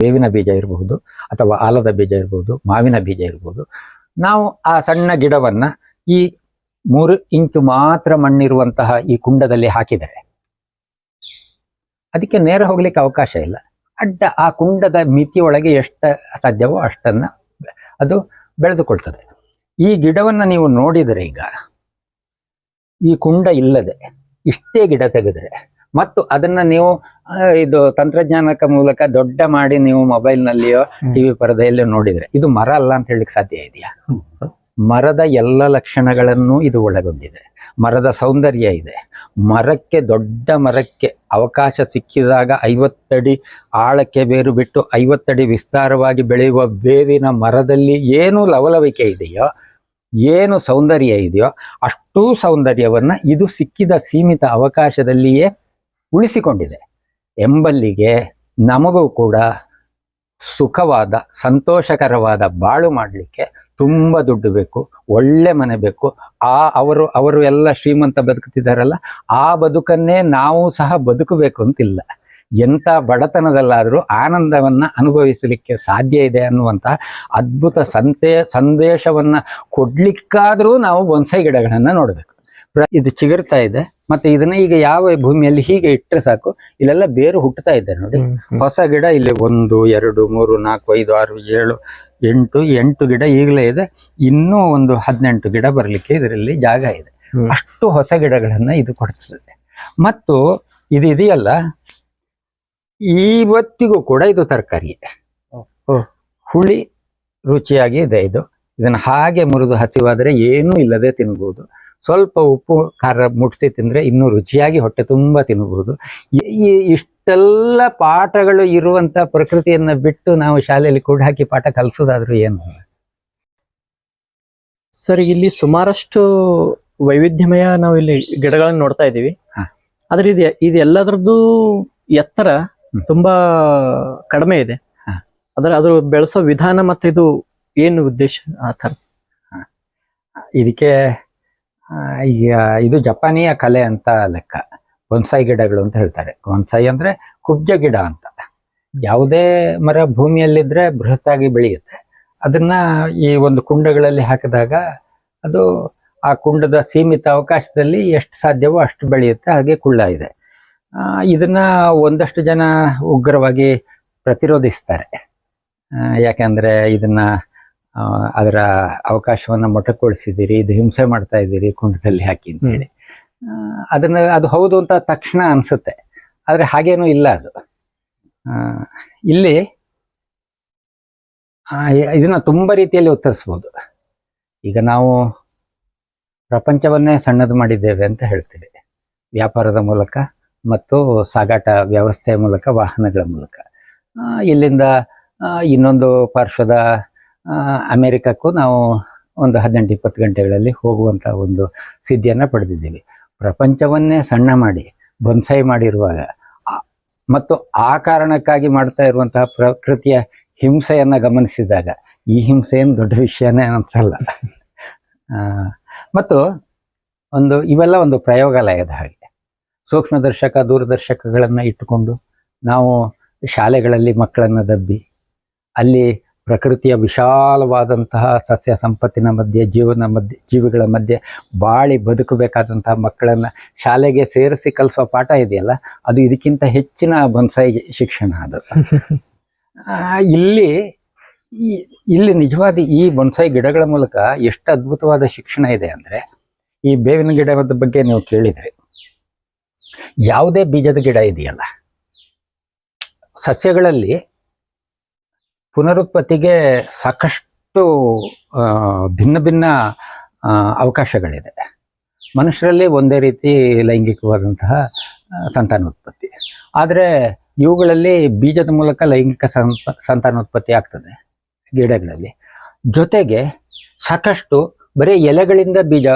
ಬೇವಿನ ಬೀಜ ಇರಬಹುದು ಅಥವಾ ಆಲದ ಬೀಜ ಇರಬಹುದು, ಮಾವಿನ ಬೀಜ ಇರಬಹುದು. ನಾವು ಆ ಸಣ್ಣ ಗಿಡವನ್ನ ಈ 3 ಇಂಚು ಮಾತ್ರ ಮಣ್ಣಿರುವಂತಹ ಈ ಕುಂಡದಲ್ಲಿ ಹಾಕಿದರೆ ಅದಕ್ಕೆ ನೇರ ಹೋಗ್ಲಿಕ್ಕೆ ಅವಕಾಶ ಇಲ್ಲ. ಅಡ್ಡ ಆ ಕುಂಡದ ಮಿತಿಯೊಳಗೆ ಎಷ್ಟು ಸಾಧ್ಯವೋ ಅಷ್ಟನ್ನ ಅದು ಬೆಳೆದುಕೊಳ್ತದೆ. ಈ ಗಿಡವನ್ನ ನೀವು ನೋಡಿದರೆ, ಈಗ ಈ ಕುಂಡ ಇಲ್ಲದೆ ಇಷ್ಟೇ ಗಿಡ ತೆಗೆದರೆ ಮತ್ತು ಅದನ್ನ ನೀವು ಇದು ತಂತ್ರಜ್ಞಾನಕ ಮೂಲಕ ದೊಡ್ಡ ಮಾಡಿ ನೀವು ಮೊಬೈಲ್ನಲ್ಲಿಯೋ ಟಿವಿ ಪರದೆಯಲ್ಲೋ ನೋಡಿದ್ರೆ ಇದು ಮರ ಅಲ್ಲ ಅಂತ ಹೇಳಲಿಕ್ಕೆ ಸಾಧ್ಯ ಇದೆಯಾ? ಮರದ ಎಲ್ಲ ಲಕ್ಷಣಗಳನ್ನು ಇದು ಒಳಗೊಂಡಿದೆ. ಮರದ ಸೌಂದರ್ಯ ಇದೆ. ಮರಕ್ಕೆ, ದೊಡ್ಡ ಮರಕ್ಕೆ ಅವಕಾಶ ಸಿಕ್ಕಿದಾಗ 50 ಅಡಿ ಆಳಕ್ಕೆ ಬೇರು ಬಿಟ್ಟು 50 ಅಡಿ ವಿಸ್ತಾರವಾಗಿ ಬೆಳೆಯುವ ಬೇವಿನ ಮರದಲ್ಲಿ ಏನು ಲವಲವಿಕೆ ಇದೆಯೋ, ಏನು ಸೌಂದರ್ಯ ಇದೆಯೋ ಅಷ್ಟೂ ಸೌಂದರ್ಯವನ್ನ ಇದು ಸಿಕ್ಕಿದ ಸೀಮಿತ ಅವಕಾಶದಲ್ಲಿಯೇ ಉಳಿಸಿಕೊಂಡಿದೆ ಎಂಬಲ್ಲಿಗೆ ನಮಗೂ ಕೂಡ ಸುಖವಾದ, ಸಂತೋಷಕರವಾದ ಬಾಳು ಮಾಡಲಿಕ್ಕೆ ತುಂಬ ದುಡ್ಡು ಬೇಕು, ಒಳ್ಳೆ ಮನೆ ಬೇಕು. ಅವರು ಎಲ್ಲ ಶ್ರೀಮಂತ ಬದುಕುತ್ತಿದ್ದಾರಲ್ಲ, ಆ ಬದುಕನ್ನೇ ನಾವು ಸಹ ಬದುಕಬೇಕು ಅಂತಿಲ್ಲ. ಎಂಥ ಬಡತನದಲ್ಲಾದರೂ ಆನಂದವನ್ನು ಅನುಭವಿಸಲಿಕ್ಕೆ ಸಾಧ್ಯ ಇದೆ ಅನ್ನುವಂತಹ ಅದ್ಭುತ ಸಂದೇಶವನ್ನ ಕೊಡ್ಲಿಕ್ಕಾದರೂ ನಾವು ಬೊನ್ಸಾಯಿ ಗಿಡಗಳನ್ನು ನೋಡಬೇಕು. ಇದು ಚಿಗುರ್ತಾ ಇದೆ, ಮತ್ತೆ ಇದನ್ನ ಈಗ ಯಾವ ಭೂಮಿಯಲ್ಲಿ ಹೀಗೆ ಇಟ್ಟರೆ ಸಾಕು, ಇಲ್ಲೆಲ್ಲ ಬೇರು ಹುಟ್ಟುತ್ತಾ ಇದೆ ನೋಡಿ. ಹೊಸ ಗಿಡ ಇಲ್ಲಿ 1 2 3 4 5 6 7 8 ಗಿಡ ಈಗಲೇ ಇದೆ. ಇನ್ನೂ ಒಂದು 18 ಗಿಡ ಬರಲಿಕ್ಕೆ ಇದರಲ್ಲಿ ಜಾಗ ಇದೆ. ಅಷ್ಟು ಹೊಸ ಗಿಡಗಳನ್ನ ಇದು ಕೊಡ್ತದೆ. ಮತ್ತು ಇದು ಇದೆಯಲ್ಲ, ಇವತ್ತಿಗೂ ಕೂಡ ಇದು ತರಕಾರಿ ಹುಳಿ ರುಚಿಯಾಗಿ ಇದೆ. ಇದನ್ನ ಹಾಗೆ ಮುರಿದು ಹಸಿವಾದರೆ ಏನೂ ಇಲ್ಲದೆ ತಿನ್ಬಹುದು. ಸ್ವಲ್ಪ ಉಪ್ಪು ಖಾರ ಮುಟ್ಸಿ ತಿಂದ್ರೆ ಇನ್ನೂ ರುಚಿಯಾಗಿ ಹೊಟ್ಟೆ ತುಂಬ ತಿನ್ನಬಹುದು. ಇಷ್ಟೆಲ್ಲ ಪಾಠಗಳು ಇರುವಂತ ಪ್ರಕೃತಿಯನ್ನ ಬಿಟ್ಟು ನಾವು ಶಾಲೆಯಲ್ಲಿ ಕೂಡ ಹಾಕಿ ಪಾಠ ಕಲಿಸೋದಾದ್ರೂ ಏನು? ಸರ್, ಇಲ್ಲಿ ಸುಮಾರಷ್ಟು ವೈವಿಧ್ಯಮಯ ನಾವು ಇಲ್ಲಿ ಗಿಡಗಳನ್ನು ನೋಡ್ತಾ ಇದ್ದೀವಿ. ಆದ್ರೆ ಇದು ಎಲ್ಲದರದ್ದು ಎತ್ತರ ತುಂಬಾ ಕಡಿಮೆ ಇದೆ. ಅದ್ರ ಬೆಳೆಸೋ ವಿಧಾನ ಮತ್ತೆ ಇದು ಏನು ಉದ್ದೇಶ ಆ ಥರ? ಇದಕ್ಕೆ ಈಗ ಇದು ಜಪಾನಿಯ ಕಲೆ ಅಂತ ಲೆಕ್ಕ. ಬೊನ್ಸಾಯಿ ಗಿಡಗಳು ಅಂತ ಹೇಳ್ತಾರೆ. ಬೊನ್ಸಾಯಿ ಅಂದ್ರೆ ಕುಬ್ಜ ಗಿಡ ಅಂತ. ಯಾವುದೇ ಮರ ಭೂಮಿಯಲ್ಲಿದ್ರೆ ಬೃಹತ್ತಾಗಿ ಬೆಳೆಯುತ್ತೆ. ಅದನ್ನ ಈ ಒಂದು ಕುಂಡಗಳಲ್ಲಿ ಹಾಕಿದಾಗ ಅದು ಆ ಕುಂಡದ ಸೀಮಿತ ಅವಕಾಶದಲ್ಲಿ ಎಷ್ಟು ಸಾಧ್ಯವೋ ಅಷ್ಟು ಬೆಳೆಯುತ್ತೆ. ಹಾಗೆ ಕುಳ್ಳ ಇದೆ. ಇದನ್ನ ಒಂದಷ್ಟು ಜನ ಉಗ್ರವಾಗಿ ಪ್ರತಿರೋಧಿಸ್ತಾರೆ. ಯಾಕೆಂದ್ರೆ ಇದನ್ನ ಅದರ ಅವಕಾಶವನ್ನು ಮೊಟಕುಗೊಳಿಸಿದ್ದೀರಿ, ಇದು ಹಿಂಸೆ ಮಾಡ್ತಾ ಇದ್ದೀರಿ ಕುಂಡದಲ್ಲಿ ಹಾಕಿ ಅಂತ ಹೇಳಿ. ಅದು ಹೌದು ಅಂತ ತಕ್ಷಣ ಅನ್ಸುತ್ತೆ, ಆದ್ರೆ ಹಾಗೇನೂ ಇಲ್ಲ. ಅದು ಇಲ್ಲಿ ಇದನ್ನ ತುಂಬಾ ರೀತಿಯಲ್ಲಿ ಉತ್ತರಿಸ್ಬೋದು. ಈಗ ನಾವು ಪ್ರಪಂಚವನ್ನೇ ಸಣ್ಣದು ಮಾಡಿದ್ದೇವೆ ಅಂತ ಹೇಳ್ತೇವೆ, ವ್ಯಾಪಾರದ ಮೂಲಕ ಮತ್ತು ಸಾಗಾಟ ವ್ಯವಸ್ಥೆಯ ಮೂಲಕ, ವಾಹನಗಳ ಮೂಲಕ. ಇಲ್ಲಿಂದ ಇನ್ನೊಂದು ಪಾರ್ಶ್ವದ ಅಮೆರಿಕಕ್ಕೂ ನಾವು ಒಂದು 18-20 ಗಂಟೆಗಳಲ್ಲಿ ಹೋಗುವಂಥ ಒಂದು ಸಿದ್ಧಿಯನ್ನು ಪಡೆದಿದ್ದೀವಿ. ಪ್ರಪಂಚವನ್ನೇ ಸಣ್ಣ ಮಾಡಿ ಬೊನ್ಸಾಯಿ ಮಾಡಿರುವಾಗ ಮತ್ತು ಆ ಕಾರಣಕ್ಕಾಗಿ ಮಾಡ್ತಾ ಇರುವಂತಹ ಪ್ರಕೃತಿಯ ಹಿಂಸೆಯನ್ನು ಗಮನಿಸಿದಾಗ ಈ ಹಿಂಸೆ ಏನು ದೊಡ್ಡ ವಿಷಯನೇ ಅನ್ಸಲ್ಲ. ಮತ್ತು ಇವೆಲ್ಲ ಒಂದು ಪ್ರಯೋಗಾಲಯದ ಹಾಗೆ. ಸೂಕ್ಷ್ಮದರ್ಶಕ, ದೂರದರ್ಶಕಗಳನ್ನು ಇಟ್ಟುಕೊಂಡು ನಾವು ಶಾಲೆಗಳಲ್ಲಿ ಮಕ್ಕಳನ್ನು ದಬ್ಬಿ ಅಲ್ಲಿ ಪ್ರಕೃತಿಯ ವಿಶಾಲವಾದಂತಹ ಸಸ್ಯ ಸಂಪತ್ತಿನ ಮಧ್ಯೆ, ಜೀವಿಗಳ ಮಧ್ಯೆ ಬಾಳಿ ಬದುಕಬೇಕಾದಂತಹ ಮಕ್ಕಳನ್ನು ಶಾಲೆಗೆ ಸೇರಿಸಿ ಕಲಿಸೋ ಪಾಠ ಇದೆಯಲ್ಲ, ಅದು ಇದಕ್ಕಿಂತ ಹೆಚ್ಚಿನ ಬೊನ್ಸಾಯಿ ಶಿಕ್ಷಣ. ಅದು ಇಲ್ಲಿ ನಿಜವಾದ ಈ ಬೊನ್ಸಾಯಿ ಗಿಡಗಳ ಮೂಲಕ ಎಷ್ಟು ಅದ್ಭುತವಾದ ಶಿಕ್ಷಣ ಇದೆ ಅಂದರೆ, ಈ ಬೇವಿನ ಗಿಡದ ಬಗ್ಗೆ ನೀವು ಕೇಳಿದ್ರಿ. ಯಾವುದೇ ಬೀಜದ ಗಿಡ ಇದೆಯಲ್ಲ, ಸಸ್ಯಗಳಲ್ಲಿ ಪುನರುತ್ಪತ್ತಿಗೆ ಸಾಕಷ್ಟು ಭಿನ್ನ ಭಿನ್ನ ಅವಕಾಶಗಳಿದೆ. ಮನುಷ್ಯರಲ್ಲಿ ಒಂದೇ ರೀತಿ ಲೈಂಗಿಕವಾದಂತಹ ಸಂತಾನೋತ್ಪತ್ತಿ, ಆದರೆ ಇವುಗಳಲ್ಲಿ ಬೀಜದ ಮೂಲಕ ಲೈಂಗಿಕ ಸಂತಾನೋತ್ಪತ್ತಿ ಆಗ್ತದೆ ಗಿಡಗಳಲ್ಲಿ. ಜೊತೆಗೆ ಸಾಕಷ್ಟು ಬರೀ ಎಲೆಗಳಿಂದ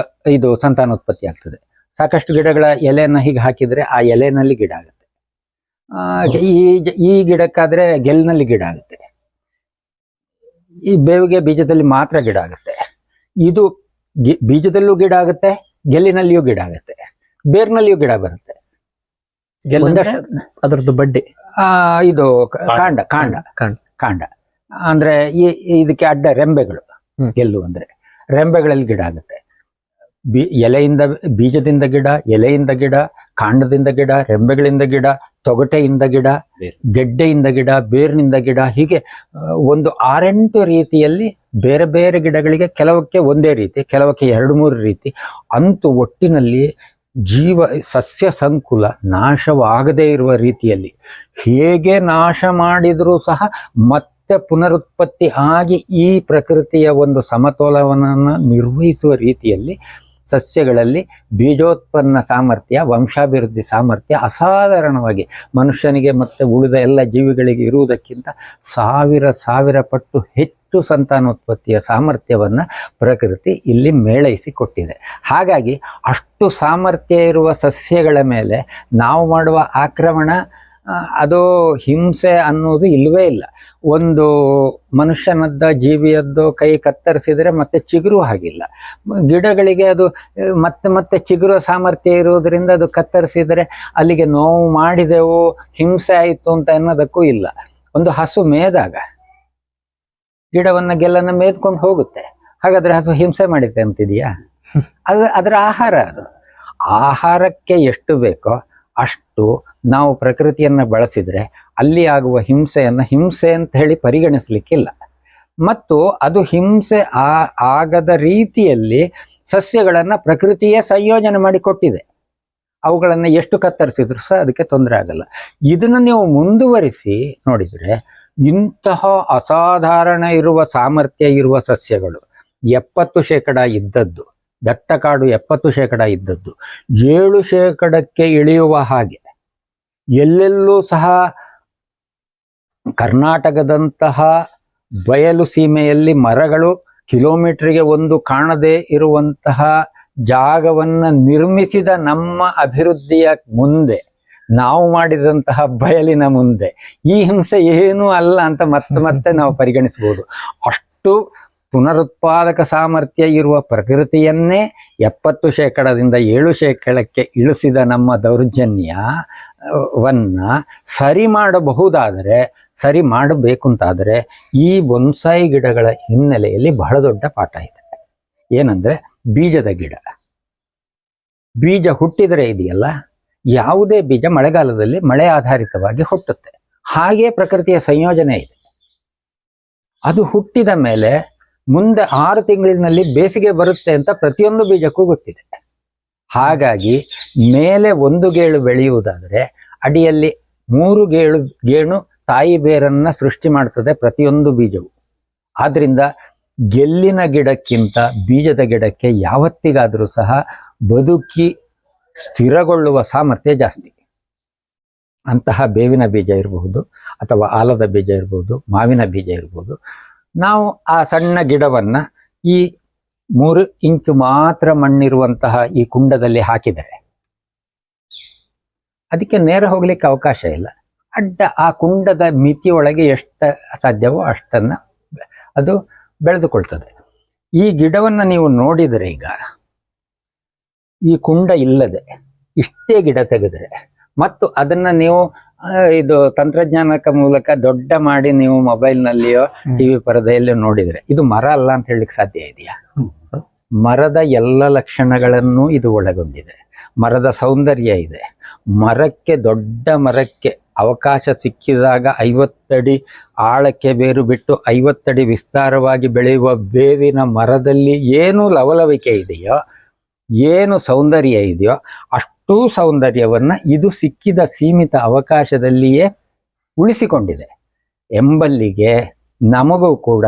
ಇದು ಸಂತಾನೋತ್ಪತ್ತಿ ಆಗ್ತದೆ. ಸಾಕಷ್ಟು ಗಿಡಗಳ ಎಲೆಯನ್ನು ಹೀಗೆ ಹಾಕಿದರೆ ಆ ಎಲೆನಲ್ಲಿ ಗಿಡ ಆಗುತ್ತೆ. ಈ ಗಿಡಕ್ಕಾದ್ರೆ ಗೆಲ್ಲಿನಲ್ಲಿ ಗಿಡ ಆಗುತ್ತೆ. ಈ ಬೇವಿಗೆ ಬೀಜದಲ್ಲಿ ಮಾತ್ರ ಗಿಡ ಆಗುತ್ತೆ. ಇದು ಬೀಜದಲ್ಲೂ ಗಿಡ ಆಗುತ್ತೆ, ಗೆಲ್ಲಿನಲ್ಲಿಯೂ ಗಿಡ ಆಗುತ್ತೆ, ಬೇರ್ನಲ್ಲಿಯೂ ಗಿಡ ಬರುತ್ತೆ. ಗೆಲ್ಲಂದ್ರೆ ಅದರದ್ದು ಬಡ್ಡಿ, ಇದು ಕಾಂಡ ಕಾಂಡ ಕಾಂಡ ಕಾಂಡ ಅಂದ್ರೆ ಇದಕ್ಕೆ ಅಡ್ಡ ರೆಂಬೆಗಳು. ಗೆಲ್ಲು ಅಂದ್ರೆ ರೆಂಬೆಗಳಲ್ಲಿ ಗಿಡ ಆಗುತ್ತೆ. ಎಲೆಯಿಂದ, ಬೀಜದಿಂದ ಗಿಡ, ಎಲೆಯಿಂದ ಗಿಡ, ಕಾಂಡದಿಂದ ಗಿಡ, ರೆಂಬೆಗಳಿಂದ ಗಿಡ, ತೊಗಟೆಯಿಂದ ಗಿಡ, ಗೆಡ್ಡೆಯಿಂದ ಗಿಡ, ಬೇರಿನಿಂದ ಗಿಡ, ಹೀಗೆ ಒಂದು 6-8 ರೀತಿಯಲ್ಲಿ ಬೇರೆ ಬೇರೆ ಗಿಡಗಳಿಗೆ, ಕೆಲವಕ್ಕೆ ಒಂದೇ ರೀತಿ, ಕೆಲವಕ್ಕೆ 2-3 ರೀತಿ. ಅಂತೂ ಒಟ್ಟಿನಲ್ಲಿ ಸಸ್ಯ ಸಂಕುಲ ನಾಶವಾಗದೇ ಇರುವ ರೀತಿಯಲ್ಲಿ, ಹೇಗೆ ನಾಶ ಮಾಡಿದರೂ ಸಹ ಮತ್ತೆ ಪುನರುತ್ಪತ್ತಿ ಆಗಿ ಈ ಪ್ರಕೃತಿಯ ಒಂದು ಸಮತೋಲನವನ್ನು ನಿರ್ವಹಿಸುವ ರೀತಿಯಲ್ಲಿ ಸಸ್ಯಗಳಲ್ಲಿ ಬೀಜೋತ್ಪನ್ನ ಸಾಮರ್ಥ್ಯ, ವಂಶಾಭಿವೃದ್ಧಿ ಸಾಮರ್ಥ್ಯ ಅಸಾಧಾರಣವಾಗಿ ಮನುಷ್ಯನಿಗೆ ಮತ್ತು ಉಳಿದ ಎಲ್ಲ ಜೀವಿಗಳಿಗೆ ಇರುವುದಕ್ಕಿಂತ 1000 ಪಟ್ಟು ಹೆಚ್ಚು ಸಂತಾನೋತ್ಪತ್ತಿಯ ಸಾಮರ್ಥ್ಯವನ್ನು ಪ್ರಕೃತಿ ಇಲ್ಲಿ ಮೇಳೈಸಿ ಕೊಟ್ಟಿದೆ. ಹಾಗಾಗಿ ಅಷ್ಟು ಸಾಮರ್ಥ್ಯ ಇರುವ ಸಸ್ಯಗಳ ಮೇಲೆ ನಾವು ಮಾಡುವ ಆಕ್ರಮಣ, ಅದು ಹಿಂಸೆ ಅನ್ನೋದು ಇಲ್ಲವೇ ಇಲ್ಲ. ಒಂದು ಮನುಷ್ಯನದ್ದ, ಜೀವಿಯದ್ದು ಕೈ ಕತ್ತರಿಸಿದರೆ ಮತ್ತೆ ಚಿಗುರು ಹಾಗಿಲ್ಲ. ಗಿಡಗಳಿಗೆ ಅದು ಮತ್ತೆ ಮತ್ತೆ ಚಿಗುರುವ ಸಾಮರ್ಥ್ಯ ಇರುವುದರಿಂದ ಅದು ಕತ್ತರಿಸಿದರೆ ಅಲ್ಲಿಗೆ ನೋವು ಮಾಡಿದೆವು, ಹಿಂಸೆ ಆಯಿತು ಅಂತ ಅನ್ನೋದಕ್ಕೂ ಇಲ್ಲ. ಒಂದು ಹಸು ಮೇದಾಗ ಗಿಡವನ್ನ ಗೆಲ್ಲನ್ನ ಮೇದ್ಕೊಂಡು ಹೋಗುತ್ತೆ. ಹಾಗಾದ್ರೆ ಹಸು ಹಿಂಸೆ ಮಾಡಿದೆ ಅಂತಿದೆಯಾ? ಅದರ ಆಹಾರ. ಅದು ಆಹಾರಕ್ಕೆ ಎಷ್ಟು ಬೇಕೋ ಅಷ್ಟು ನಾವು ಪ್ರಕೃತಿಯನ್ನು ಬಳಸಿದರೆ ಅಲ್ಲಿ ಆಗುವ ಹಿಂಸೆಯನ್ನು ಹಿಂಸೆ ಅಂತ ಹೇಳಿ ಪರಿಗಣಿಸ್ಲಿಕ್ಕಿಲ್ಲ. ಮತ್ತು ಅದು ಹಿಂಸೆ ಆಗದ ರೀತಿಯಲ್ಲಿ ಸಸ್ಯಗಳನ್ನು ಪ್ರಕೃತಿಯೇ ಸಂಯೋಜನೆ ಮಾಡಿಕೊಟ್ಟಿದೆ. ಅವುಗಳನ್ನು ಎಷ್ಟು ಕತ್ತರಿಸಿದ್ರು ಸಹ ಅದಕ್ಕೆ ತೊಂದರೆ ಆಗಲ್ಲ. ಇದನ್ನು ನೀವು ಮುಂದುವರಿಸಿ ನೋಡಿದರೆ ಇಂತಹ ಅಸಾಧಾರಣ ಇರುವ ಸಾಮರ್ಥ್ಯ ಇರುವ ಸಸ್ಯಗಳು 70% ಇದ್ದದ್ದು, ದಟ್ಟ ಕಾಡು 70% ಇದ್ದದ್ದು 7% ಇಳಿಯುವ ಹಾಗೆ, ಎಲ್ಲೆಲ್ಲೂ ಸಹ ಕರ್ನಾಟಕದಂತಹ ಬಯಲು ಸೀಮೆಯಲ್ಲಿ ಮರಗಳು ಕಿಲೋಮೀಟರ್ಗೆ ಒಂದು ಕಾಣದೇ ಇರುವಂತಹ ಜಾಗವನ್ನು ನಿರ್ಮಿಸಿದ ನಮ್ಮ ಅಭಿವೃದ್ಧಿಯ ಮುಂದೆ, ನಾವು ಮಾಡಿದಂತಹ ಬಯಲಿನ ಮುಂದೆ ಈ ಹಿಂಸೆ ಏನೂ ಅಲ್ಲ ಅಂತ ಮತ್ತೆ ನಾವು ಪರಿಗಣಿಸಬಹುದು. ಅಷ್ಟು ಪುನರುತ್ಪಾದಕ ಸಾಮರ್ಥ್ಯ ಇರುವ ಪ್ರಕೃತಿಯನ್ನೇ 70%ದಿಂದ 7%ಕ್ಕೆ ಇಳಿಸಿದ ನಮ್ಮ ದೌರ್ಜನ್ಯವನ್ನ ಸರಿ ಮಾಡಬಹುದಾದರೆ, ಸರಿ ಮಾಡಬೇಕು ಅಂತಾದರೆ ಈ ಬೊನ್ಸಾಯಿ ಗಿಡಗಳ ಹಿನ್ನೆಲೆಯಲ್ಲಿ ಬಹಳ ದೊಡ್ಡ ಪಾಠ ಇದೆ. ಏನಂದ್ರೆ ಬೀಜದ ಗಿಡ. ಬೀಜ ಹುಟ್ಟಿದರೆ ಇದೆಯಲ್ಲ, ಯಾವುದೇ ಬೀಜ ಮಳೆಗಾಲದಲ್ಲಿ ಮಳೆ ಆಧಾರಿತವಾಗಿ ಹುಟ್ಟುತ್ತೆ. ಹಾಗೆ ಪ್ರಕೃತಿಯ ಸಂಯೋಜನೆ ಇದೆ. ಅದು ಹುಟ್ಟಿದ ಮೇಲೆ ಮುಂದೆ 6 ತಿಂಗಳಿನಲ್ಲಿ ಬೇಸಿಗೆ ಬರುತ್ತೆ ಅಂತ ಪ್ರತಿಯೊಂದು ಬೀಜಕ್ಕೂ ಗೊತ್ತಿದೆ. ಹಾಗಾಗಿ ಮೇಲೆ 1 ಗೇಣು ಬೆಳೆಯುವುದಾದರೆ ಅಡಿಯಲ್ಲಿ 3 ಗೇಣು ತಾಯಿ ಬೇರನ್ನ ಸೃಷ್ಟಿ ಮಾಡ್ತದೆ ಪ್ರತಿಯೊಂದು ಬೀಜವು. ಆದ್ರಿಂದ ಗೆಲ್ಲಿನ ಗಿಡಕ್ಕಿಂತ ಬೀಜದ ಗಿಡಕ್ಕೆ ಯಾವತ್ತಿಗಾದರೂ ಸಹ ಬದುಕಿ ಸ್ಥಿರಗೊಳ್ಳುವ ಸಾಮರ್ಥ್ಯ ಜಾಸ್ತಿ. ಅಂತಹ ಬೇವಿನ ಬೀಜ ಇರಬಹುದು, ಅಥವಾ ಆಲದ ಬೀಜ ಇರಬಹುದು, ಮಾವಿನ ಬೀಜ ಇರಬಹುದು. ನಾವು ಆ ಸಣ್ಣ ಗಿಡವನ್ನ ಈ 3 ಇಂಚು ಮಾತ್ರ ಮಣ್ಣಿರುವಂತಹ ಈ ಕುಂಡದಲ್ಲಿ ಹಾಕಿದರೆ ಅದಕ್ಕೆ ನೇರ ಹೋಗ್ಲಿಕ್ಕೆ ಅವಕಾಶ ಇಲ್ಲ. ಅಡ್ಡ ಆ ಕುಂಡದ ಮಿತಿಯೊಳಗೆ ಎಷ್ಟು ಸಾಧ್ಯವೋ ಅಷ್ಟನ್ನ ಅದು ಬೆಳೆದುಕೊಳ್ತದೆ. ಈ ಗಿಡವನ್ನ ನೀವು ನೋಡಿದರೆ, ಈಗ ಈ ಕುಂಡ ಇಲ್ಲದೆ ಇಷ್ಟೇ ಗಿಡ ತೆಗೆದರೆ ಮತ್ತು ಅದನ್ನ ನೀವು ಇದು ತಂತ್ರಜ್ಞಾನಕ ಮೂಲಕ ದೊಡ್ಡ ಮಾಡಿ ನೀವು ಮೊಬೈಲ್ನಲ್ಲಿಯೋ ಟಿವಿ ಪರದೆಯಲ್ಲಿಯೋ ನೋಡಿದರೆ ಇದು ಮರ ಅಲ್ಲ ಅಂತ ಹೇಳಲಿಕ್ಕೆ ಸಾಧ್ಯ ಇದೆಯಾ? ಮರದ ಎಲ್ಲ ಲಕ್ಷಣಗಳನ್ನು ಇದು ಒಳಗೊಂಡಿದೆ. ಮರದ ಸೌಂದರ್ಯ ಇದೆ. ದೊಡ್ಡ ಮರಕ್ಕೆ ಅವಕಾಶ ಸಿಕ್ಕಿದಾಗ 50 ಅಡಿ ಆಳಕ್ಕೆ ಬೇರು ಬಿಟ್ಟು 50 ಅಡಿ ವಿಸ್ತಾರವಾಗಿ ಬೆಳೆಯುವ ಬೇವಿನ ಮರದಲ್ಲಿ ಏನು ಲವಲವಿಕೆ ಇದೆಯೋ, ಏನು ಸೌಂದರ್ಯ ಇದೆಯೋ ಅಷ್ಟೂ ಸೌಂದರ್ಯವನ್ನ ಇದು ಸಿಕ್ಕಿದ ಸೀಮಿತ ಅವಕಾಶದಲ್ಲಿಯೇ ಉಳಿಸಿಕೊಂಡಿದೆ ಎಂಬಲ್ಲಿಗೆ ನಮಗೂ ಕೂಡ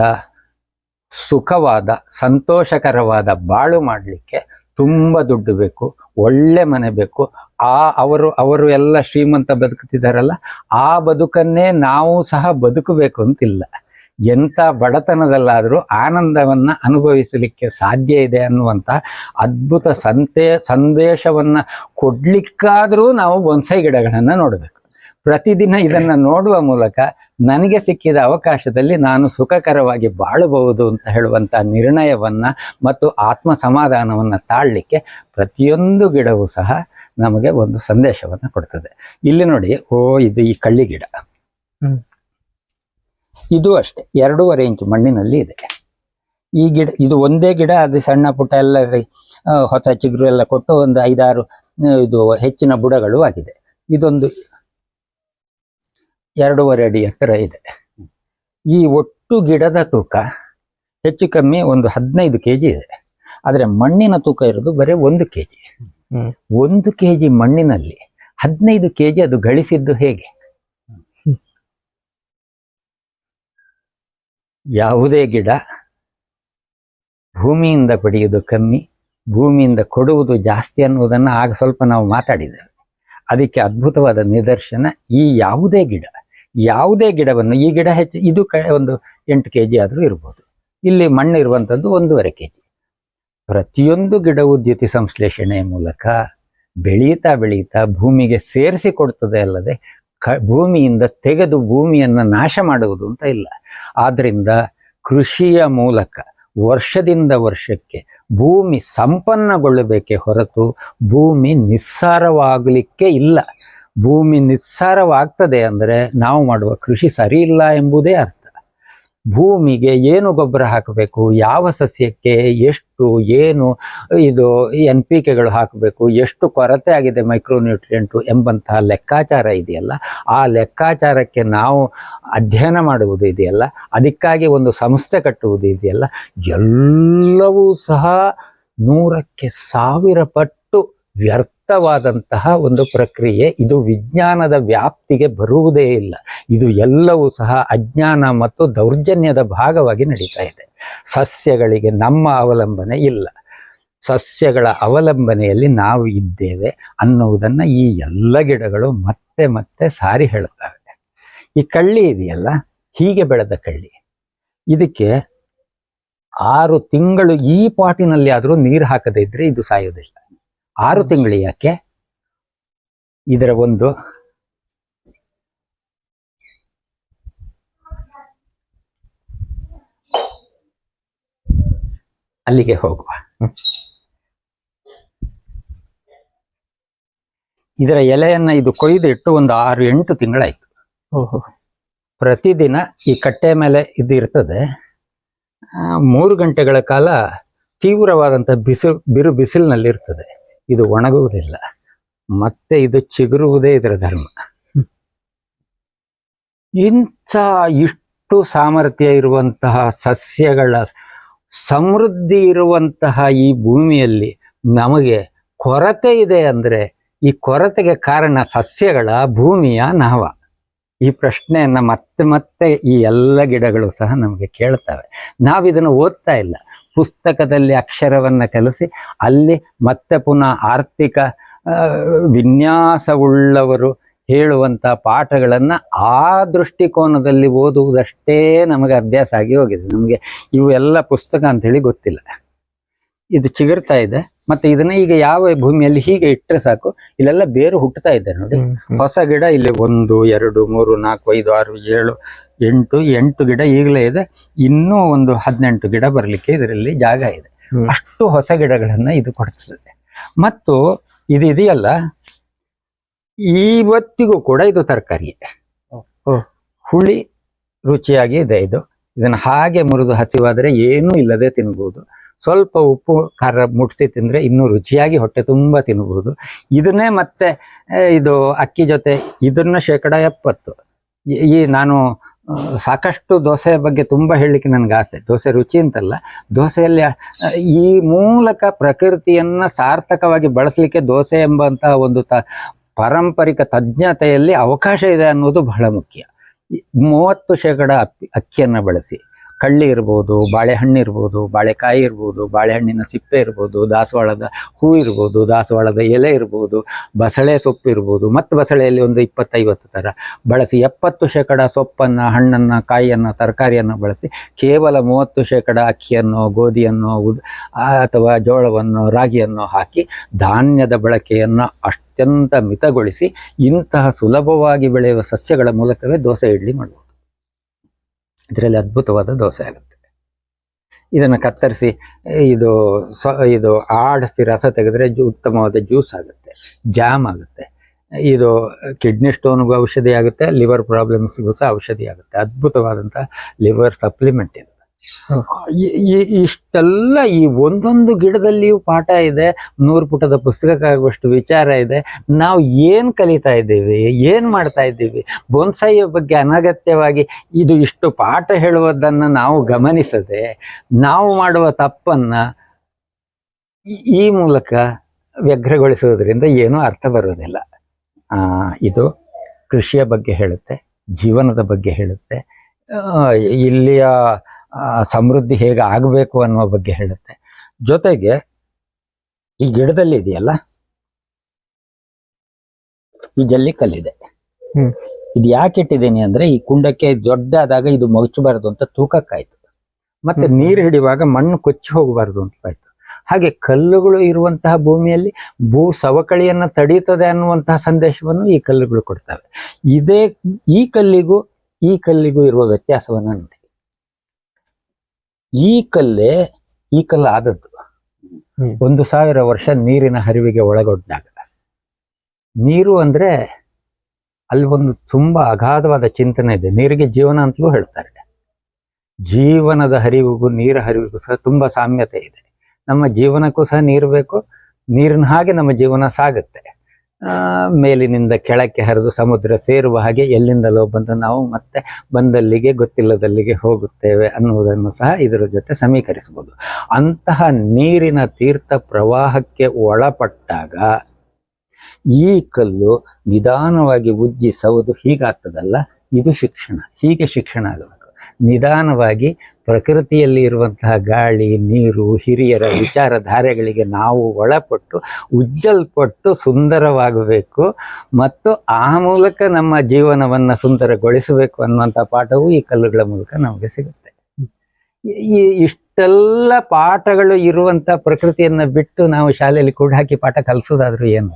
ಸುಖವಾದ, ಸಂತೋಷಕರವಾದ ಬಾಳು ಮಾಡಲಿಕ್ಕೆ ತುಂಬ ದುಡ್ಡು ಬೇಕು, ಒಳ್ಳೆ ಮನೆ ಬೇಕು. ಅವರು ಎಲ್ಲ ಶ್ರೀಮಂತ ಬದುಕುತ್ತಿದ್ದಾರಲ್ಲ, ಆ ಬದುಕನ್ನೇ ನಾವು ಸಹ ಬದುಕಬೇಕು ಅಂತಿಲ್ಲ. ಎಂಥ ಬಡತನದಲ್ಲಾದರೂ ಆನಂದವನ್ನು ಅನುಭವಿಸಲಿಕ್ಕೆ ಸಾಧ್ಯ ಇದೆ ಅನ್ನುವಂಥ ಅದ್ಭುತ ಸಂದೇಶವನ್ನು ಕೊಡ್ಲಿಕ್ಕಾದರೂ ನಾವು ಬೊನ್ಸಾಯಿ ಗಿಡಗಳನ್ನು ನೋಡಬೇಕು. ಪ್ರತಿದಿನ ಇದನ್ನು ನೋಡುವ ಮೂಲಕ ನನಗೆ ಸಿಕ್ಕಿದ ಅವಕಾಶದಲ್ಲಿ ನಾನು ಸುಖಕರವಾಗಿ ಬಾಳಬಹುದು ಅಂತ ಹೇಳುವಂಥ ನಿರ್ಣಯವನ್ನು ಮತ್ತು ಆತ್ಮ ಸಮಾಧಾನವನ್ನು ತಾಳಲಿಕ್ಕೆ ಪ್ರತಿಯೊಂದು ಗಿಡವೂ ಸಹ ನಮಗೆ ಒಂದು ಸಂದೇಶವನ್ನು ಕೊಡ್ತದೆ. ಇಲ್ಲಿ ನೋಡಿ, ಇದು ಈ ಕಳ್ಳಿ ಗಿಡ, ಇದು ಅಷ್ಟೇ 2.5 ಇಂಚು ಮಣ್ಣಿನಲ್ಲಿ ಇದೆ. ಈ ಗಿಡ ಇದು ಒಂದೇ ಗಿಡ, ಅದು ಸಣ್ಣ ಪುಟ್ಟ ಎಲ್ಲ ಹೊಸ ಚಿಗುರು ಎಲ್ಲ ಕೊಟ್ಟು ಒಂದು 5-6 ಇದು ಹೆಚ್ಚಿನ ಬುಡಗಳು ಆಗಿದೆ. ಇದೊಂದು 2.5 ಅಡಿ ಎತ್ತರ ಇದೆ. ಈ ಒಟ್ಟು ಗಿಡದ ತೂಕ ಹೆಚ್ಚು ಕಮ್ಮಿ ಒಂದು 15 kg ಇದೆ. ಆದರೆ ಮಣ್ಣಿನ ತೂಕ ಇರೋದು ಬರೀ 1 kg. 1 kg ಮಣ್ಣಿನಲ್ಲಿ 15 kg ಅದು ಗಳಿಸಿದ್ದು ಹೇಗೆ? ಯಾವುದೇ ಗಿಡ ಭೂಮಿಯಿಂದ ಪಡೆಯುವುದು ಕಮ್ಮಿ, ಭೂಮಿಯಿಂದ ಕೊಡುವುದು ಜಾಸ್ತಿ ಅನ್ನುವುದನ್ನು ಆಗ ಸ್ವಲ್ಪ ನಾವು ಮಾತಾಡಿದ್ದೇವೆ. ಅದಕ್ಕೆ ಅದ್ಭುತವಾದ ನಿದರ್ಶನ ಈ ಯಾವುದೇ ಗಿಡವನ್ನು, ಈ ಗಿಡ ಹೆಚ್ಚು, ಇದು ಒಂದು 8 kg ಆದರೂ ಇರ್ಬೋದು. ಇಲ್ಲಿ ಮಣ್ಣು ಇರುವಂಥದ್ದು 1.5 kg. ಪ್ರತಿಯೊಂದು ಗಿಡವು ದ್ಯುತಿ ಸಂಶ್ಲೇಷಣೆಯ ಮೂಲಕ ಬೆಳೀತಾ ಭೂಮಿಗೆ ಸೇರಿಸಿ ಕೊಡ್ತದೆ ಅಲ್ಲದೆ ಭೂಮಿಯಿಂದ ತೆಗೆದು ಭೂಮಿಯನ್ನು ನಾಶ ಮಾಡುವುದು ಅಂತ ಇಲ್ಲ. ಆದ್ದರಿಂದ ಕೃಷಿಯ ಮೂಲಕ ವರ್ಷದಿಂದ ವರ್ಷಕ್ಕೆ ಭೂಮಿ ಸಂಪನ್ನಗೊಳ್ಳಬೇಕೇ ಹೊರತು ಭೂಮಿ ನಿಸ್ಸಾರವಾಗಲಿಕ್ಕೆ ಇಲ್ಲ. ಭೂಮಿ ನಿಸ್ಸಾರವಾಗ್ತದೆ ಅಂದರೆ ನಾವು ಮಾಡುವ ಕೃಷಿ ಸರಿ ಇಲ್ಲ ಎಂಬುದೇ ಅರ್ಥ. ಭೂಮಿಗೆ ಏನು ಗೊಬ್ಬರ ಹಾಕಬೇಕು, ಯಾವ ಸಸ್ಯಕ್ಕೆ ಎಷ್ಟು ಏನು ಇದು NPKಗಳು ಹಾಕಬೇಕು, ಎಷ್ಟು ಕೊರತೆ ಆಗಿದೆ ಮೈಕ್ರೋನ್ಯೂಟ್ರಿಯೆಂಟು ಎಂಬಂತಹ ಲೆಕ್ಕಾಚಾರ ಇದೆಯಲ್ಲ, ಆ ಲೆಕ್ಕಾಚಾರಕ್ಕೆ ನಾವು ಅಧ್ಯಯನ ಮಾಡುವುದು ಇದೆಯಲ್ಲ, ಅದಕ್ಕಾಗಿ ಒಂದು ಸಂಸ್ಥೆ ಕಟ್ಟುವುದು ಇದೆಯಲ್ಲ, ಎಲ್ಲವೂ ಸಹ 100ಕ್ಕೆ 1000 ಪಟ್ಟು ವ್ಯರ್ಥವಾದಂತಹ ಒಂದು ಪ್ರಕ್ರಿಯೆ. ಇದು ವಿಜ್ಞಾನದ ವ್ಯಾಪ್ತಿಗೆ ಬರುವುದೇ ಇಲ್ಲ. ಇದು ಎಲ್ಲವೂ ಸಹ ಅಜ್ಞಾನ ಮತ್ತು ದೌರ್ಜನ್ಯದ ಭಾಗವಾಗಿ ನಡೀತಾ ಇದೆ. ಸಸ್ಯಗಳಿಗೆ ನಮ್ಮ ಅವಲಂಬನೆ ಇಲ್ಲ, ಸಸ್ಯಗಳ ಅವಲಂಬನೆಯಲ್ಲಿ ನಾವು ಇದ್ದೇವೆ ಅನ್ನುವುದನ್ನು ಈ ಎಲ್ಲ ಗಿಡಗಳು ಮತ್ತೆ ಮತ್ತೆ ಸಾರಿ ಹೇಳುತ್ತವೆ. ಈ ಕಳ್ಳಿ ಇದೆಯಲ್ಲ, ಹೀಗೆ ಬೆಳೆದ ಕಳ್ಳಿ, ಇದಕ್ಕೆ 6 ತಿಂಗಳು ಈ ಪಾಟಿನಲ್ಲಿ ಆದರೂ ನೀರು ಹಾಕದೇ ಇದ್ರೆ ಇದು ಸಾಯೋದಿಲ್ಲ. 6 ತಿಂಗಳು ಯಾಕೆ? ಇದರ ಒಂದು ಅಲ್ಲಿಗೆ ಹೋಗುವ. ಇದರ ಎಲೆಯನ್ನ ಇದು ಕೊಯ್ದಿಟ್ಟು ಒಂದು 6-8 ತಿಂಗಳಾಯ್ತು. ಪ್ರತಿದಿನ ಈ ಕಟ್ಟೆ ಮೇಲೆ ಇದು ಇರ್ತದೆ. 3 ಗಂಟೆಗಳ ಕಾಲ ತೀವ್ರವಾದಂತಹ ಬಿರು ಬಿಸಿಲಿನಲ್ಲಿ ಇರ್ತದೆ. ಇದು ಒಣಗುವುದಿಲ್ಲ, ಮತ್ತೆ ಇದು ಚಿಗುರುವುದೇ ಇದರ ಧರ್ಮ. ಇಷ್ಟು ಸಾಮರ್ಥ್ಯ ಇರುವಂತಹ ಸಸ್ಯಗಳ ಸಮೃದ್ಧಿ ಇರುವಂತಹ ಈ ಭೂಮಿಯಲ್ಲಿ ನಮಗೆ ಕೊರತೆ ಇದೆ ಅಂದರೆ ಈ ಕೊರತೆಗೆ ಕಾರಣ ಸಸ್ಯಗಳ, ಭೂಮಿಯ, ನಾವ? ಈ ಪ್ರಶ್ನೆಯನ್ನ ಮತ್ತೆ ಮತ್ತೆ ಈ ಎಲ್ಲ ಗಿಡಗಳು ಸಹ ನಮಗೆ ಕೇಳ್ತವೆ. ನಾವಿದನ್ನು ಓದ್ತಾ ಇಲ್ಲ. ಪುಸ್ತಕದಲ್ಲಿ ಅಕ್ಷರವನ್ನು ಕಲಿಸಿ ಅಲ್ಲಿ ಮತ್ತೆ ಪುನಃ ಆರ್ಥಿಕ ವಿನ್ಯಾಸವುಳ್ಳವರು ಹೇಳುವಂಥ ಪಾಠಗಳನ್ನು ಆ ದೃಷ್ಟಿಕೋನದಲ್ಲಿ ಓದುವುದಷ್ಟೇ ನಮಗೆ ಅಭ್ಯಾಸ ಆಗಿ ಹೋಗಿದೆ. ನಮಗೆ ಇವು ಎಲ್ಲ ಪುಸ್ತಕ ಅಂಥೇಳಿ ಗೊತ್ತಿಲ್ಲ. ಇದು ಚಿಗುರ್ತಾ ಇದೆ, ಮತ್ತೆ ಇದನ್ನ ಈಗ ಯಾವ ಭೂಮಿಯಲ್ಲಿ ಹೀಗೆ ಇಟ್ಟರೆ ಸಾಕು, ಇಲ್ಲೆಲ್ಲ ಬೇರು ಹುಟ್ಟುತ್ತಾ ಇದೆ ನೋಡಿ. ಹೊಸ ಗಿಡ ಇಲ್ಲಿ 1, 2, 3, 4, 5, 6, 7, 8 ಗಿಡ ಈಗಲೇ ಇದೆ. ಇನ್ನೂ ಒಂದು 18 ಗಿಡ ಬರಲಿಕ್ಕೆ ಇದರಲ್ಲಿ ಜಾಗ ಇದೆ. ಅಷ್ಟು ಹೊಸ ಗಿಡಗಳನ್ನ ಇದು ಕೊಡ್ತದೆ. ಮತ್ತು ಇದು ಇದೆಯಲ್ಲ, ಇವತ್ತಿಗೂ ಕೂಡ ಇದು ತರಕಾರಿ, ಹುಳಿ ರುಚಿಯಾಗಿ ಇದೆ. ಇದನ್ನು ಹಾಗೆ ಮುರಿದು ಹಸಿವಾದರೆ ಏನೂ ಇಲ್ಲದೆ ತಿನ್ಬೋದು. ಸ್ವಲ್ಪ ಉಪ್ಪು ಖಾರ ಮುಟ್ಸಿ ತಿಂದರೆ ಇನ್ನೂ ರುಚಿಯಾಗಿ ಹೊಟ್ಟೆ ತುಂಬ ತಿನ್ಬೋದು. ಇದನ್ನೇ ಮತ್ತೆ ಇದು ಅಕ್ಕಿ ಜೊತೆ ಇದನ್ನ 70%. ನಾನು ಸಾಕಷ್ಟು ದೋಸೆಯ ಬಗ್ಗೆ ತುಂಬ ಹೇಳಲಿಕ್ಕೆ ನನಗೆ ಆಸೆ. ದೋಸೆ ರುಚಿ ಅಂತಲ್ಲ, ದೋಸೆಯಲ್ಲಿ ಈ ಮೂಲಕ ಪ್ರಕೃತಿಯನ್ನು ಸಾರ್ಥಕವಾಗಿ ಬಳಸಲಿಕ್ಕೆ ದೋಸೆ ಎಂಬಂತಹ ಒಂದು ಪಾರಂಪರಿಕ ತಜ್ಞತೆಯಲ್ಲಿ ಅವಕಾಶ ಇದೆ ಅನ್ನೋದು ಬಹಳ ಮುಖ್ಯ. 30% ಅಕ್ಕಿಯನ್ನು ಬಳಸಿ, ಕಳ್ಳಿ ಇರ್ಬೋದು, ಬಾಳೆಹಣ್ಣು ಇರ್ಬೋದು, ಬಾಳೆಕಾಯಿ ಇರ್ಬೋದು, ಬಾಳೆಹಣ್ಣಿನ ಸಿಪ್ಪೆ ಇರ್ಬೋದು, ದಾಸವಾಳದ ಹೂ ಇರ್ಬೋದು, ದಾಸವಾಳದ ಎಲೆ ಇರ್ಬೋದು, ಬಸಳೆ ಸೊಪ್ಪು ಇರ್ಬೋದು, ಮತ್ತು ಬಸಳೆಯಲ್ಲಿ ಒಂದು 20-50 ಥರ ಬಳಸಿ 70% ಸೊಪ್ಪನ್ನು, ಹಣ್ಣನ್ನು, ಕಾಯಿಯನ್ನು, ತರಕಾರಿಯನ್ನು ಬಳಸಿ ಕೇವಲ 30% ಅಕ್ಕಿಯನ್ನು, ಗೋಧಿಯನ್ನು ಅಥವಾ ಜೋಳವನ್ನು, ರಾಗಿಯನ್ನು ಹಾಕಿ ಧಾನ್ಯದ ಬಳಕೆಯನ್ನು ಅತ್ಯಂತ ಮಿತಗೊಳಿಸಿ ಇಂತಹ ಸುಲಭವಾಗಿ ಬೆಳೆಯುವ ಸಸ್ಯಗಳ ಮೂಲಕವೇ ದೋಸೆ ಇಡ್ಲಿ ಮಾಡ್ಬೋದು. ಇದರಲ್ಲಿ ಅದ್ಭುತವಾದ ದೋಸೆ ಆಗುತ್ತೆ. ಇದನ್ನು ಕತ್ತರಿಸಿ ಇದು ಆಡಿಸಿ ರಸ ತೆಗೆದ್ರೆ ಉತ್ತಮವಾದ ಜ್ಯೂಸ್ ಆಗುತ್ತೆ, ಜಾಮ್ ಆಗುತ್ತೆ. ಇದು ಕಿಡ್ನಿ ಸ್ಟೋನ್ಗೂ ಔಷಧಿ ಆಗುತ್ತೆ, ಲಿವರ್ ಪ್ರಾಬ್ಲಮ್ಸ್ಗೂ ಸಹ ಔಷಧಿ ಆಗುತ್ತೆ. ಅದ್ಭುತವಾದಂಥ ಲಿವರ್ ಸಪ್ಲಿಮೆಂಟ್ ಇದು. ಇಷ್ಟೆಲ್ಲ ಈ ಒಂದೊಂದು ಗಿಡದಲ್ಲಿಯೂ ಪಾಠ ಇದೆ, 100 ಪುಟದ ಪುಸ್ತಕಕ್ಕಾಗುವಷ್ಟು ವಿಚಾರ ಇದೆ. ನಾವು ಏನು ಕಲಿತಾ ಇದ್ದೀವಿ, ಏನು ಮಾಡ್ತಾ ಇದ್ದೀವಿ? ಬೊನ್ಸಾಯಿಯ ಬಗ್ಗೆ ಅನಗತ್ಯವಾಗಿ ಇದು ಇಷ್ಟು ಪಾಠ ಹೇಳುವುದನ್ನು ನಾವು ಗಮನಿಸದೆ ನಾವು ಮಾಡುವ ತಪ್ಪನ್ನು ಈ ಮೂಲಕ ವ್ಯಗ್ರಗೊಳಿಸುವುದರಿಂದ ಏನೂ ಅರ್ಥ ಬರೋದಿಲ್ಲ. ಇದು ಕೃಷಿಯ ಬಗ್ಗೆ ಹೇಳುತ್ತೆ, ಜೀವನದ ಬಗ್ಗೆ ಹೇಳುತ್ತೆ, ಇಲ್ಲಿಯ ಸಮೃದ್ಧಿ ಹೇಗೆ ಆಗಬೇಕು ಅನ್ನುವ ಬಗ್ಗೆ ಹೇಳುತ್ತೆ. ಜೊತೆಗೆ ಈ ಗಿಡದಲ್ಲಿ ಇದೆಯಲ್ಲ, ಈ ಜಲ್ಲಿಕಲ್ಲಿದೆ. ಇದು ಯಾಕೆ ಇಟ್ಟಿದ್ದೀನಿ ಅಂದ್ರೆ, ಈ ಕುಂಡಕ್ಕೆ ದೊಡ್ಡದಾದಾಗ ಇದು ಮಗಚಬಾರದು ಅಂತ ತೂಕಕ್ಕಾಯ್ತು, ಮತ್ತೆ ನೀರು ಹಿಡಿಯುವಾಗ ಮಣ್ಣು ಕೊಚ್ಚಿ ಹೋಗಬಾರ್ದು ಅಂತ ಆಯ್ತು. ಹಾಗೆ ಕಲ್ಲುಗಳು ಇರುವಂತಹ ಭೂಮಿಯಲ್ಲಿ ಭೂ ಸವಕಳಿಯನ್ನ ತಡೀತದೆ ಅನ್ನುವಂತಹ ಸಂದೇಶವನ್ನು ಈ ಕಲ್ಲುಗಳು ಕೊಡ್ತವೆ. ಈ ಕಲ್ಲಿಗೂ ಇರುವ ವ್ಯತ್ಯಾಸವನ್ನು ನೋಡಿ. ಈ ಕಲ್ಲು ಆದದ್ದು 1000 ವರ್ಷ ನೀರಿನ ಹರಿವಿಗೆ ಒಳಗೊಂಡಾಗ. ನೀರು ಅಂದ್ರೆ ಅಲ್ಲಿ ಒಂದು ತುಂಬಾ ಅಗಾಧವಾದ ಚಿಂತನೆ ಇದೆ. ನೀರಿಗೆ ಜೀವನ ಅಂತಲೂ ಹೇಳ್ತಾರೆ. ಜೀವನದ ಹರಿವಿಗೂ ನೀರ ಹರಿವಿಗೂ ಸಹ ತುಂಬಾ ಸಾಮ್ಯತೆ ಇದೆ. ನಮ್ಮ ಜೀವನಕ್ಕೂ ಸಹ ನೀರು ಬೇಕು, ನೀರಿನ ಹಾಗೆ ನಮ್ಮ ಜೀವನ ಸಾಗುತ್ತೆ. ಮೇಲಿನಿಂದ ಕೆಳಕ್ಕೆ ಹರಿದು ಸಮುದ್ರ ಸೇರುವ ಹಾಗೆ ಎಲ್ಲಿಂದಲೋ ಬಂದು ನಾವು ಮತ್ತೆ ಬಂದಲ್ಲಿಗೆ ಗೊತ್ತಿಲ್ಲದಲ್ಲಿಗೆ ಹೋಗುತ್ತೇವೆ ಅನ್ನುವುದನ್ನು ಸಹ ಇದರ ಜೊತೆ ಸಮೀಕರಿಸಬಹುದು. ಅಂತಹ ನೀರಿನ ತೀರ್ಥ ಪ್ರವಾಹಕ್ಕೆ ಒಳಪಟ್ಟಾಗ ಈ ಕಲ್ಲು ನಿಧಾನವಾಗಿ ಉಜ್ಜಿ ಸೌದು ಹೀಗಾಗ್ತದಲ್ಲ, ಇದು ಶಿಕ್ಷಣ. ಹೀಗೆ ಶಿಕ್ಷಣ ಆಗಬೇಕು. ನಿಧಾನವಾಗಿ ಪ್ರಕೃತಿಯಲ್ಲಿ ಇರುವಂತಹ ಗಾಳಿ, ನೀರು, ಹಿರಿಯರ ವಿಚಾರಧಾರೆಗಳಿಗೆ ನಾವು ಒಳಪಟ್ಟು ಉಜ್ಜಲ್ಪಟ್ಟು ಸುಂದರವಾಗಬೇಕು ಮತ್ತು ಆ ಮೂಲಕ ನಮ್ಮ ಜೀವನವನ್ನು ಸುಂದರಗೊಳಿಸಬೇಕು ಅನ್ನುವಂಥ ಪಾಠವು ಈ ಕಲ್ಲುಗಳ ಮೂಲಕ ನಮಗೆ ಸಿಗುತ್ತೆ. ಇಷ್ಟೆಲ್ಲ ಪಾಠಗಳು ಇರುವಂಥ ಪ್ರಕೃತಿಯನ್ನು ಬಿಟ್ಟು ನಾವು ಶಾಲೆಯಲ್ಲಿ ಕೂಡ ಹಾಕಿ ಪಾಠ ಕಲಿಸೋದಾದ್ರೂ ಏನು?